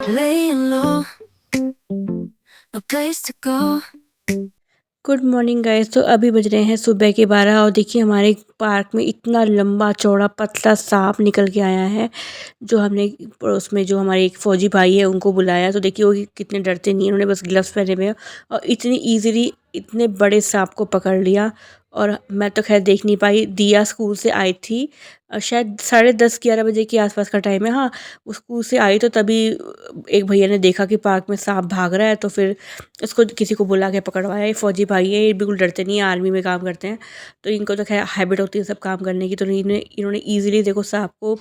laying low, no place to go. Good morning guys. तो अभी बज रहे हैं सुबह के 12 और देखिए हमारे पार्क में इतना लंबा चौड़ा पतला सांप निकल के आया है। जो हमने पड़ोस में जो हमारे एक फौजी भाई है उनको बुलाया, तो देखिए वो कितने डरते नहीं हैं, उन्होंने बस ग्लव्स पहने हुए हैं और इतनी इजीली इतने बड़े सांप को पकड़ लिया। और मैं तो खैर देख नहीं पाई, दिया स्कूल से आई थी शायद 10:30-11 बजे के आसपास का टाइम है। हाँ, वो स्कूल से आई तो तभी एक भैया ने देखा कि पार्क में सांप भाग रहा है, तो फिर उसको किसी को बुला के पकड़वाया। ये फौजी भाई है, ये बिल्कुल डरते नहीं है, आर्मी में काम करते हैं, तो इनको तो खैर हैबिट होती है सब काम करने की। तो इन्होंने ईजिली देखो सांप को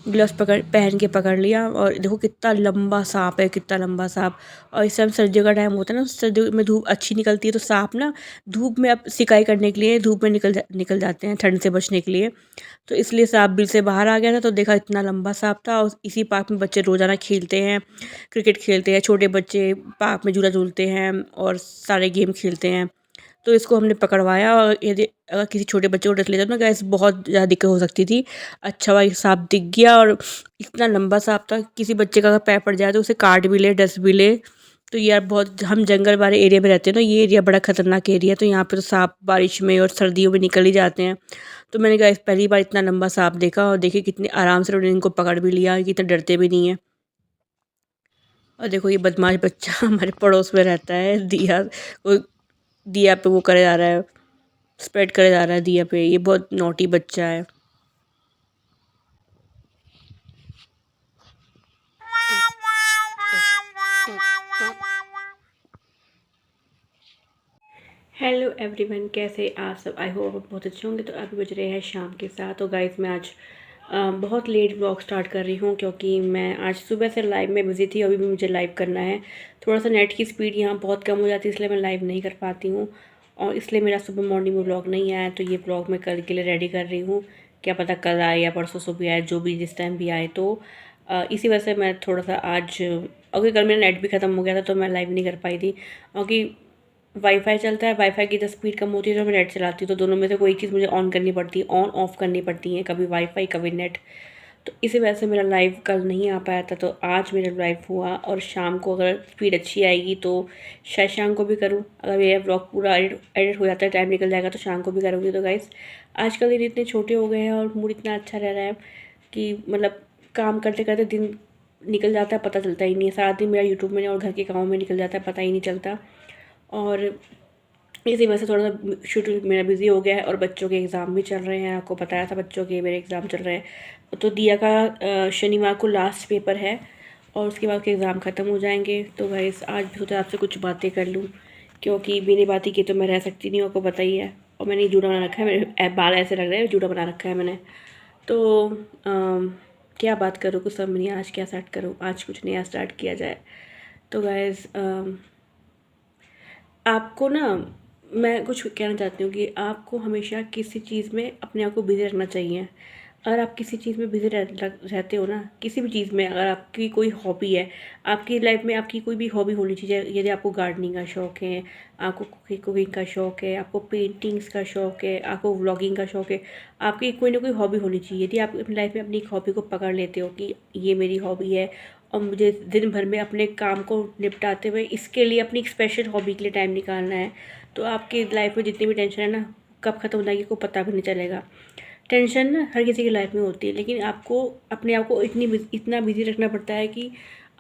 ग्लव्स पहन के पकड़ लिया। और देखो कितना लंबा सांप है, कितना लंबा सांप। और इस टाइम सर्दियों का टाइम होता है ना, सर्दियों में धूप अच्छी निकलती है, तो सांप ना धूप में अब सिकाई करने के लिए धूप में निकल जाते हैं ठंड से बचने के लिए। तो इसलिए सांप बिल से बाहर आ गया था, तो देखा इतना लंबा सांप था। और इसी पार्क में बच्चे रोज़ाना खेलते हैं, क्रिकेट खेलते हैं, छोटे बच्चे पार्क में झूला झूलते हैं और सारे गेम खेलते हैं। तो इसको हमने पकड़वाया, और यदि अगर किसी छोटे बच्चे को डस लेता तो ना गैस बहुत ज़्यादा दिक्कत हो सकती थी। अच्छा भाई सांप दिख गया, और इतना लंबा सांप था, किसी बच्चे का अगर पैर पड़ जाए तो उसे काट भी ले, डस भी ले। तो यार बहुत, हम जंगल वाले एरिया में रहते हैं ना, ये एरिया बड़ा खतरनाक एरिया है, तो यहाँ पे तो सांप बारिश में और सर्दियों में निकल ही जाते हैं। तो मैंने कहा पहली बार इतना लंबा सांप देखा, और देखिए कितने आराम से उन्होंने इनको पकड़ भी लिया, कि इतना डरते भी नहीं है। और देखो ये बदमाश बच्चा हमारे पड़ोस में रहता है, दिया वो दिया पे वो करे जा रहा है, स्प्रेड करे जा रहा है दिया पे। ये बहुत नॉटी बच्चा है। हेलो एवरीवन, कैसे आप सब? आई होप आप बहुत अच्छे होंगे। तो अभी बज रहे हैं शाम के 7। तो गाइस मैं आज बहुत लेट ब्लॉग स्टार्ट कर रही हूँ, क्योंकि मैं आज सुबह से लाइव में बिज़ी थी। अभी भी मुझे लाइव करना है। थोड़ा सा नेट की स्पीड यहाँ बहुत कम हो जाती है, इसलिए मैं लाइव नहीं कर पाती हूँ, और इसलिए मेरा सुबह मॉर्निंग में ब्लॉग नहीं आया। तो ये ब्लॉग मैं कल के लिए रेडी कर रही हूँ, क्या पता कल आए या परसों सुबह आए, जो भी जिस टाइम भी आए। तो इसी वजह से मैं थोड़ा सा आज, क्योंकि कल मेरा नेट भी ख़त्म हो गया था, तो मैं लाइव नहीं कर पाई थी। क्योंकि वाईफाई चलता है, वाईफाई की जब स्पीड कम होती है तो मैं नेट चलाती हूँ, तो दोनों में से कोई चीज़ मुझे ऑन करनी पड़ती है, ऑन ऑफ करनी पड़ती है, कभी वाईफाई कभी नेट। तो इसी वजह से मेरा लाइव कल नहीं आ पाया था, तो आज मेरा लाइव हुआ। और शाम को अगर स्पीड अच्छी आएगी तो शायद शाम को भी करूँ। अगर मेरा ब्लॉग पूरा एडिट हो जाता है, टाइम निकल जाएगा, तो शाम को भी करूँगी। तो गाइस आजकल दिन इतने छोटे हो गए हैं और मूड इतना अच्छा रह रहा है कि मतलब काम करते करते दिन निकल जाता है, पता चलता ही नहीं है। सारा दिन मेरा यूट्यूब में और घर के कामों में निकल जाता है, पता ही नहीं चलता। और इसी वजह से थोड़ा सा शेड्यूल मेरा बिज़ी हो गया है। और बच्चों के एग्ज़ाम भी चल रहे हैं, आपको बताया था बच्चों के मेरे एग्ज़ाम चल रहे हैं। तो दिया का शनिवार को लास्ट पेपर है, और उसके बाद के एग्ज़ाम ख़त्म हो जाएंगे। तो गाइस आज भी सोचा आपसे कुछ बातें कर लूँ, क्योंकि बिना बातें की तो मैं रह सकती नहीं हूँ, आपको पता ही है। और मैंने जूड़ा बना रखा है, मेरे बाल ऐसे लग रहे हैं, जूड़ा बना रखा है मैंने। तो क्या बात करूँ, कुछ समझ नहीं, आज क्या स्टार्ट करूँ, आज कुछ नया स्टार्ट किया जाए। तो गाइस आपको ना, मैं कुछ कहना चाहती हूँ कि आपको हमेशा किसी चीज़ में अपने आप को बिज़ी रखना चाहिए। अगर आप किसी चीज़ में बिज़ी रहते हो ना, किसी भी चीज़ में, अगर आपकी कोई हॉबी है, आपकी लाइफ में आपकी कोई भी हॉबी होनी चाहिए। यदि आपको गार्डनिंग का शौक़ है, आपको कुकिंग का शौक़ है, आपको पेंटिंग्स का शौक़ है, आपको व्लॉगिंग का शौक़ है, आपकी कोई ना कोई हॉबी होनी चाहिए। यदि आप अपनी लाइफ में अपनी एक हॉबी को पकड़ लेते हो कि ये मेरी हॉबी है, और मुझे दिन भर में अपने काम को निपटाते हुए इसके लिए अपनी एक स्पेशल हॉबी के लिए टाइम निकालना है, तो आपकी लाइफ में जितनी भी टेंशन है ना, कब ख़त्म हो जाएगी आपको पता भी नहीं चलेगा। टेंशन ना हर किसी की लाइफ में होती है, लेकिन आपको अपने आप को इतना बिज़ी रखना पड़ता है कि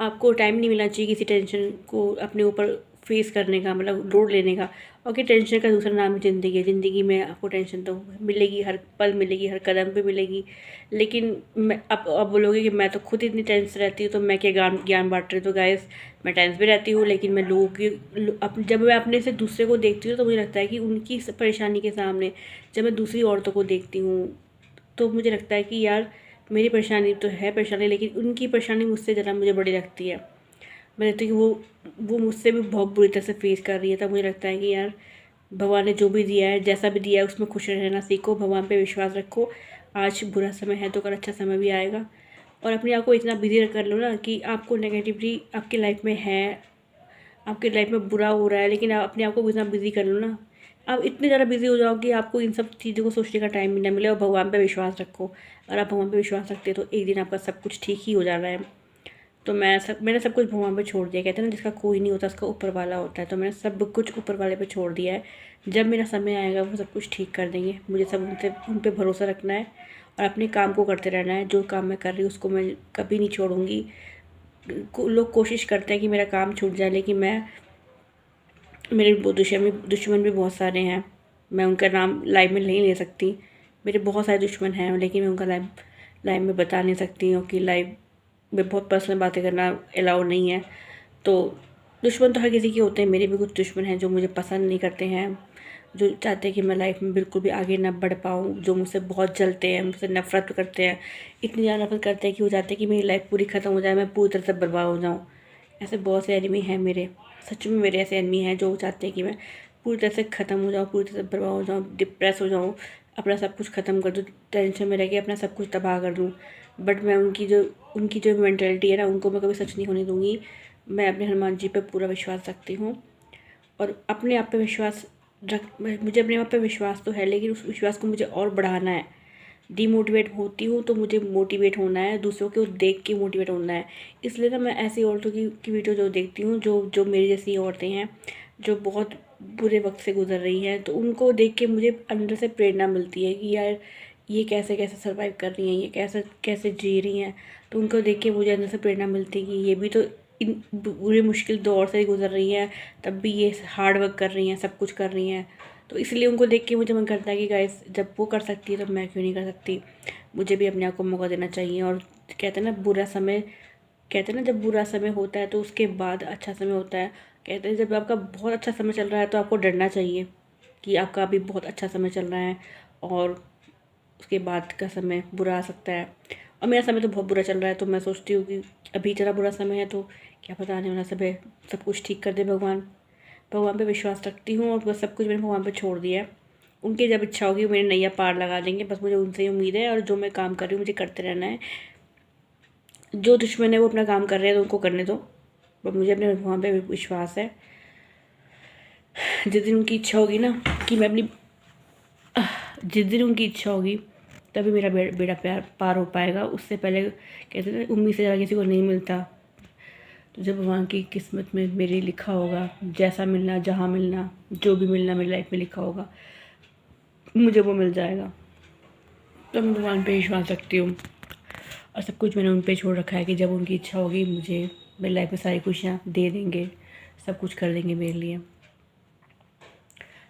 आपको टाइम नहीं मिलना चाहिए किसी टेंशन को अपने ऊपर फेस करने का, मतलब लोड लेने का। और कि टेंशन का दूसरा नाम है ज़िंदगी है। ज़िंदगी में आपको टेंशन तो मिलेगी, हर पल मिलेगी, हर कदम पे मिलेगी। लेकिन मैं अब बोलोगे कि मैं तो खुद इतनी टेंस रहती हूँ, तो मैं क्या ज्ञान ज्ञान बांट रही हूँ। तो गाइस मैं टेंस भी रहती हूँ, लेकिन मैं लोगों की जब मैं अपने से दूसरे को देखती हूँ, तो मुझे लगता है कि उनकी परेशानी के सामने जब मैं दूसरी औरतों को देखती हूँ, तो मुझे लगता है कि यार मेरी परेशानी तो है परेशानी, लेकिन उनकी परेशानी मुझसे ज़रा मुझे बड़ी लगती है। मैं देखती हूँ कि वो मुझसे भी बहुत बुरी तरह से फेस कर रही है, तब मुझे लगता है कि यार भगवान ने जो भी दिया है, जैसा भी दिया है, उसमें खुश रहना सीखो, भगवान पे विश्वास रखो। आज बुरा समय है तो कल अच्छा समय भी आएगा। और अपने आप को इतना बिजी कर लो ना कि आपको नेगेटिवली आपकी लाइफ में है, आपकी लाइफ में बुरा हो रहा है, लेकिन आप अपने आप को इतना बिजी कर लो ना, आप इतने ज़्यादा बिजी हो जाओ कि आपको इन सब चीज़ों को सोचने का टाइम भी ना मिले। और भगवान पे विश्वास रखो, अगर आप भगवान पे विश्वास रखते हो तो एक दिन आपका सब कुछ ठीक ही हो जाना है। तो मैंने सब कुछ भगवान पे छोड़ दिया। कहते हैं ना, जिसका कोई नहीं होता उसका ऊपर वाला होता है। तो मैंने सब कुछ ऊपर वाले पे छोड़ दिया है। जब मेरा समय आएगा वो सब कुछ ठीक कर देंगे। मुझे सब उन पे भरोसा रखना है और अपने काम को करते रहना है। जो काम मैं कर रही हूँ उसको मैं कभी नहीं छोड़ूंगी। लोग कोशिश करते हैं कि मेरा काम छूट जाए, लेकिन मेरे दुश्मन भी बहुत सारे हैं। मैं उनका नाम लाइव में नहीं ले सकती। मेरे बहुत सारे दुश्मन हैं, लेकिन मैं उनका लाइव में बता नहीं सकती हूँ कि लाइव में बहुत पर्सनल बातें करना अलाउ नहीं है। तो दुश्मन तो हर किसी के होते हैं। मेरे भी कुछ दुश्मन हैं जो मुझे पसंद नहीं करते हैं, जो चाहते हैं कि मैं लाइफ में बिल्कुल भी आगे ना बढ़ पाऊँ, जो मुझसे बहुत जलते हैं, मुझसे नफ़रत करते हैं। इतनी ज़्यादा नफ़रत करते हैं कि वो चाहते हैं कि मेरी लाइफ पूरी ख़त्म हो जाए, मैं पूरी तरह से बर्बाद हो जाऊँ। ऐसे बहुत से एनिमी हैं मेरे। सच में मेरे ऐसे एनिमी हैं जो चाहते हैं कि मैं पूरी तरह से ख़त्म हो जाऊँ, पूरी तरह से बर्बाद हो जाऊँ, डिप्रेस हो जाऊँ, अपना सब कुछ ख़त्म कर दूँ, टेंशन में रह के अपना सब कुछ तबाह कर दूँ। बट मैं उनकी जो मेंटालिटी है ना, उनको मैं कभी सच नहीं होने दूँगी। मैं अपने हनुमान जी पे पूरा विश्वास रखती हूँ और अपने आप पे विश्वास मुझे अपने आप पे विश्वास तो है, लेकिन उस विश्वास को मुझे और बढ़ाना है। डीमोटिवेट होती हूँ तो मुझे मोटिवेट होना है, दूसरों को देख के मोटिवेट होना है। इसलिए ना मैं ऐसी औरतों की वीडियो जो देखती हूँ, जो मेरी जैसी औरतें हैं, जो बहुत बुरे वक्त से गुजर रही हैं, तो उनको देख के मुझे अंदर से प्रेरणा मिलती है कि यार ये कैसे कैसे सर्वाइव कर रही हैं, ये कैसे कैसे जी रही हैं। तो उनको देख के मुझे अंदर से प्रेरणा मिलती है कि ये भी तो इन बुरे मुश्किल दौर से गुजर रही हैं, तब भी ये हार्ड वर्क कर रही हैं, सब कुछ कर रही हैं। तो इसलिए उनको देख के मुझे मन करता है कि गाइस, जब वो कर सकती है तो मैं क्यों नहीं कर सकती। मुझे भी अपने आप को मौका देना चाहिए। और कहते हैं ना, जब बुरा समय होता है तो उसके बाद अच्छा समय होता है। कहते हैं जब आपका बहुत अच्छा समय चल रहा है तो आपको डरना चाहिए कि आपका अभी बहुत अच्छा समय चल रहा है और उसके बाद का समय बुरा आ सकता है। और मेरा समय तो बहुत बुरा चल रहा है, तो मैं सोचती हूँ कि अभी इतना बुरा समय है तो क्या पता आने वाला समय सब कुछ ठीक कर दे भगवान। भगवान पे विश्वास रखती हूँ और बस सब कुछ मैंने भगवान पे छोड़ दिया है। उनकी जब इच्छा होगी वो मेरी नैया पार लगा देंगे। बस मुझे उनसे ही उम्मीद है और जो मैं काम कर रही हूँ मुझे करते रहना है। जो दुश्मन है वो अपना काम कर रहे हैं तो उनको करने दो, पर मुझे अपने भगवान पे विश्वास है। जिस दिन उनकी इच्छा होगी ना कि मैं अपनी जिस दिन उनकी इच्छा होगी तभी मेरा बेड़ा प्यार पार हो पाएगा। उससे पहले कहते थे उम्मीद से ज़्यादा किसी को नहीं मिलता। तो जब भगवान की किस्मत में मेरी लिखा होगा, जैसा मिलना, जहाँ मिलना, जो भी मिलना मेरी लाइफ में लिखा होगा, मुझे वो मिल जाएगा। तो मैं भगवान पे विश्वास रखती हूँ और सब कुछ मैंने उन पे छोड़ रखा है कि जब उनकी इच्छा होगी मुझे मेरी लाइफ में सारी खुशियाँ दे देंगे, सब कुछ कर देंगे मेरे लिए।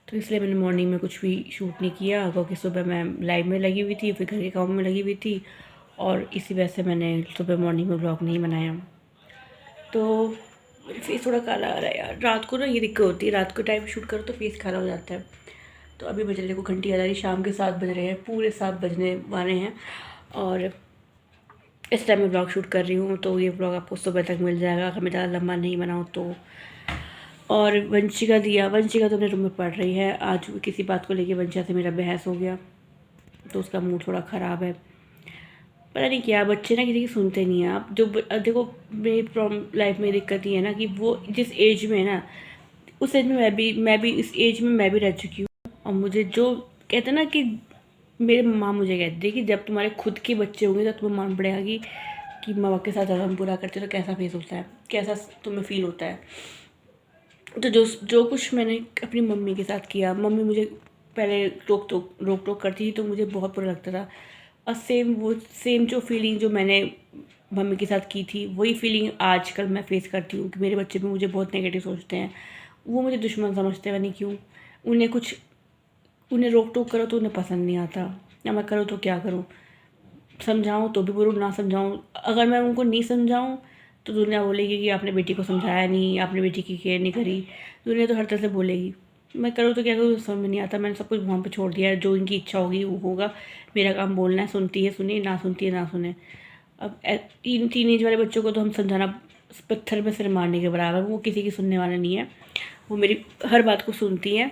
तो इसलिए मैंने मॉर्निंग में कुछ भी शूट नहीं किया, क्योंकि सुबह मैं लाइव में लगी हुई थी, फिर घर के काम में लगी हुई थी, और इसी वजह से मैंने सुबह मॉर्निंग में ब्लॉग नहीं बनाया। तो मेरा फेस थोड़ा काला आ रहा है यार। रात को ना ये दिक्कत होती है, रात को टाइम शूट करो तो फेस काला हो जाता है। तो अभी बजने को घंटी आ रही, शाम के 7 बज रहे हैं, पूरे 7 बजने वाले हैं और इस टाइम मैं ब्लॉग शूट कर रही हूँ। तो ये ब्लॉग आपको सुबह तक मिल जाएगा अगर मैं ज़्यादा लंबा नहीं बनाऊँ तो। और वंशिका तो अपने रूम में पढ़ रही है। आज किसी बात को लेके वंशिका से मेरा बहस हो गया तो उसका मूड थोड़ा ख़राब है। पता नहीं क्या, बच्चे ना किसी की सुनते नहीं हैं। आप जो देखो, मेरी प्रॉब्लम लाइफ में दिक्कत ये है ना कि वो जिस एज में है ना, उस एज में मैं भी इस एज में मैं भी रह चुकी हूँ। और मुझे जो कहते हैं ना कि मेरे माँ मुझे कहती है कि जब तुम्हारे खुद के बच्चे होंगे तो तुम्हें मान पड़ेगा कि माँ बाप के साथ ज़्यादा हम बुरा करते हो तो कैसा फेस होता है, कैसा तुम्हें फील होता है। तो जो कुछ मैंने अपनी मम्मी के साथ किया, मम्मी मुझे पहले रोक टोक करती थी तो मुझे बहुत बुरा लगता था। और सेम जो फीलिंग जो मैंने मम्मी के साथ की थी, वही फीलिंग आजकल मैं फेस करती हूँ कि मेरे बच्चे भी मुझे बहुत नेगेटिव सोचते हैं। वो मुझे दुश्मन समझते हैं, नहीं क्यों। उन्हें रोक टोक करो तो उन्हें पसंद नहीं आता, या मैं करूँ तो क्या करूँ। समझाऊँ तो भी बोलूँ, ना समझाऊँ, अगर मैं उनको नहीं समझाऊँ तो दुनिया बोलेगी कि आपने बेटी को समझाया नहीं, आपने बेटी की केयर नहीं करी। दुनिया तो हर तरह से बोलेगी। मैं करूँ तो क्या करूँ, समझ में नहीं आता। मैंने सब कुछ वहाँ पे छोड़ दिया है। जो इनकी इच्छा होगी वो होगा। मेरा काम बोलना है, सुनती है सुने, ना सुनती है ना सुने। अब टीनेज वाले बच्चों को तो हम समझाना पत्थर में सिर मारने के बराबर। वो किसी की सुनने वाला नहीं है। वो मेरी हर बात को सुनती है,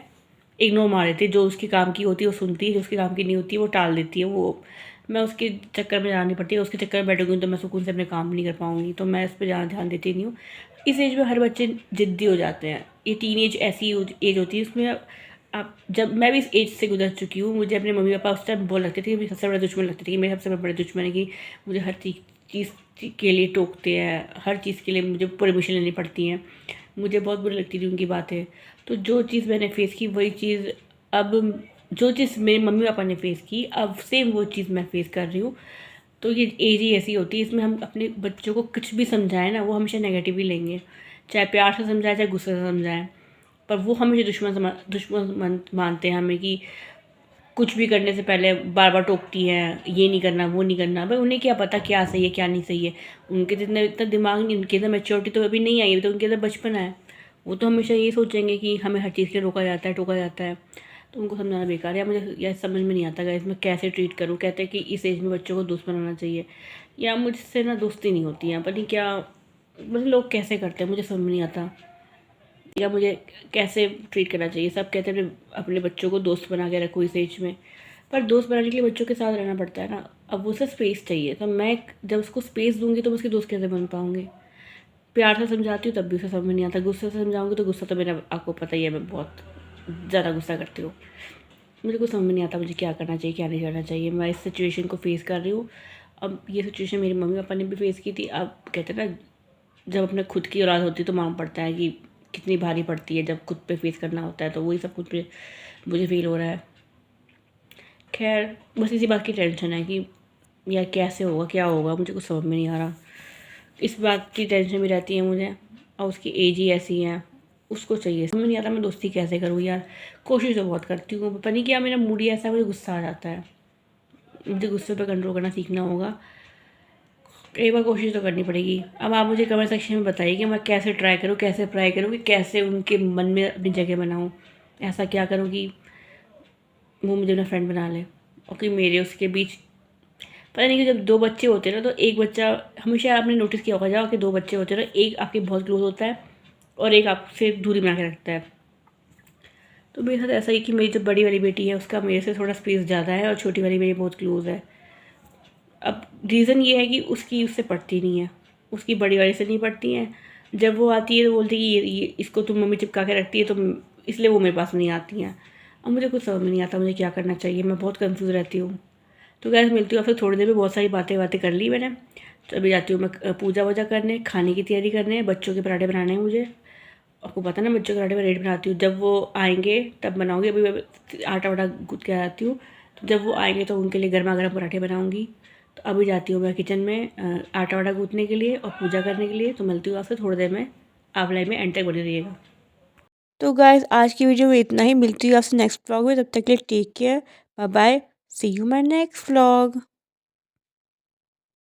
इग्नोर मार देती है। जो उसके काम की होती है वो सुनती है, जो उसके काम की नहीं होती है वो टाल देती है। वो मैं उसके चक्कर में जानी पड़ती है। उसके चक्कर में बैठूंगी तो मैं सुकून से अपने काम नहीं कर पाऊंगी। तो मैं इस पर ज़्यादा ध्यान देती नहीं हूँ। इस एज में हर बच्चे ज़िद्दी हो जाते हैं। ये टीन एज ऐसी एज होती है, इसमें आप जब मैं भी इस एज से गुजर चुकी हूँ। मुझे अपने मम्मी पापा उस टाइम बोल लगते थे कि मेरे सबसे बड़े दुश्मन लगते थे कि मेरे सबसे बड़े दुश्मन है कि मुझे हर चीज़ के लिए टोकते हैं, हर चीज़ के लिए मुझे परमिशन लेनी पड़ती है। मुझे बहुत बुरी लगती थी उनकी बातें। तो जो चीज़ मैंने फ़ेस की वही चीज़ अब, जो चीज़ मेरे मम्मी पापा ने फ़ेस की अब सेम वो चीज़ मैं फ़ेस कर रही हूँ। तो ये एज ही ऐसी होती है, इसमें हम अपने बच्चों को कुछ भी समझाएं ना, वो हमेशा नेगेटिव ही लेंगे। चाहे प्यार से समझाएं चाहे गुस्से से समझाएं, पर वो हमेशा दुश्मन मानते हैं हमें कि कुछ भी करने से पहले बार बार टोकती हैं, ये नहीं करना वो नहीं करना। भाई उन्हें क्या पता क्या सही है क्या नहीं सही है। उनके जितने इतना दिमाग नहीं, उनके अंदर मैच्योरिटी तो अभी नहीं आई, अभी तो उनके अंदर बचपन है। वो तो हमेशा ये सोचेंगे कि हमें हर चीज़ के लिए रोका जाता है टोका जाता है। तो उनको समझाना बेकार है। या मुझे यह समझ में नहीं आता गाइस मैं कैसे ट्रीट करूँ। कहते हैं कि इस एज में बच्चों को दोस्त बनाना चाहिए, या मुझसे ना दोस्ती नहीं होती है, पता नहीं क्या, मतलब लोग कैसे करते हैं मुझे समझ में नहीं आता, या मुझे कैसे ट्रीट करना चाहिए। सब कहते हैं अपने बच्चों को दोस्त बना के रखो इस एज में, पर दोस्त बनाने के लिए बच्चों के साथ रहना पड़ता है ना। अब उसे स्पेस चाहिए, तो मैं जब उसको स्पेस दूंगी तो मैं उसके दोस्त कैसे बन पाऊंगी। प्यार से समझाती हूँ तब भी उसे समझ में नहीं आता, गुस्से से समझाऊंगी तो गुस्सा तो मेरा आपको पता ही है, मैं बहुत ज़्यादा गुस्सा करती हूँ। मुझे कुछ समझ में नहीं आता मुझे क्या करना चाहिए क्या नहीं करना चाहिए। मैं इस सिचुएशन को फेस कर रही हूँ। अब ये सिचुएशन मेरे मम्मी पापा ने भी फेस की थी। अब कहते हैं ना, जब अपने खुद की औलाद होती है तो मालूम पड़ता है कि कितनी भारी पड़ती है जब खुद पे फेस करना होता है। तो वही सब कुछ पे मुझे फील हो रहा है। खैर बस इसी बात की टेंशन है कि यार कैसे होगा क्या होगा, मुझे कुछ समझ में नहीं आ रहा। इस बात की टेंशन भी रहती है मुझे, और उसकी एज ही ऐसी है, उसको चाहिए। समझ नहीं आता मैं दोस्ती कैसे करूँ यार। कोशिश तो बहुत करती हूँ, पता नहीं क्या मेरा मूड ही ऐसा है, मुझे गुस्सा आ जाता है। मुझे गुस्से पे कंट्रोल करना सीखना होगा। एक बार कोशिश तो करनी पड़ेगी। अब आप मुझे कमेंट सेक्शन में बताइए कि मैं कैसे ट्राई करूँ कि कैसे उनके मन में अपनी जगह बनाऊँ। ऐसा क्या करूँ कि वो मुझे अपना फ्रेंड बना ले, और कि मेरे उसके बीच, पता नहीं कि जब दो बच्चे होते हैं ना तो एक बच्चा, हमेशा आपने नोटिस किया होगा जब कि दो बच्चे होते हैं ना, एक आपके बहुत क्लोज होता है और एक आपसे दूरी बना के रखता है। तो मेरे साथ ऐसा ही कि मेरी जो बड़ी वाली बेटी है उसका मेरे से थोड़ा स्पेस ज़्यादा है, और छोटी वाली मेरी बहुत क्लोज है। अब रीज़न ये है कि उसकी उससे पढ़ती नहीं है, उसकी बड़ी वाली से नहीं पढ़ती हैं। जब वो आती है तो बोलती है कि ये इसको तुम मम्मी चिपका के रखती है, तो इसलिए वो मेरे पास नहीं आती हैं। अब मुझे कुछ समझ में नहीं आता मुझे क्या करना चाहिए, मैं बहुत कंफ्यूज रहती हूँ। तो गैस मिलती हूँ आपसे थोड़ी देर में। बहुत सारी बातें बातें कर ली मैंने, तो अभी जाती हूँ मैं पूजा वूजा करने, खाने की तैयारी करने, बच्चों के पराठे बनाने हैं मुझे। आपको पता ना बच्चों के पराठे मैं रेट बनाती हूँ, जब वो आएंगे तब बनाऊँगी। अभी मैं आटा वाटा गूँथ के आती हूँ, तो जब वो आएंगे तो उनके लिए गर्मा गर्म पराठे बनाऊँगी। तो अभी जाती हूँ मैं किचन में आटा वाटा गूँथने के लिए और पूजा करने के लिए। तो मिलती हूँ आपसे थोड़ी देर में। आप लाइव में एंड तक बने रहिएगा। तो गाइस आज की वीडियो में इतना ही, मिलती हूँ आपसे नेक्स्ट व्लॉग में। तब तक के लिए take care, bye bye, see you my next vlog.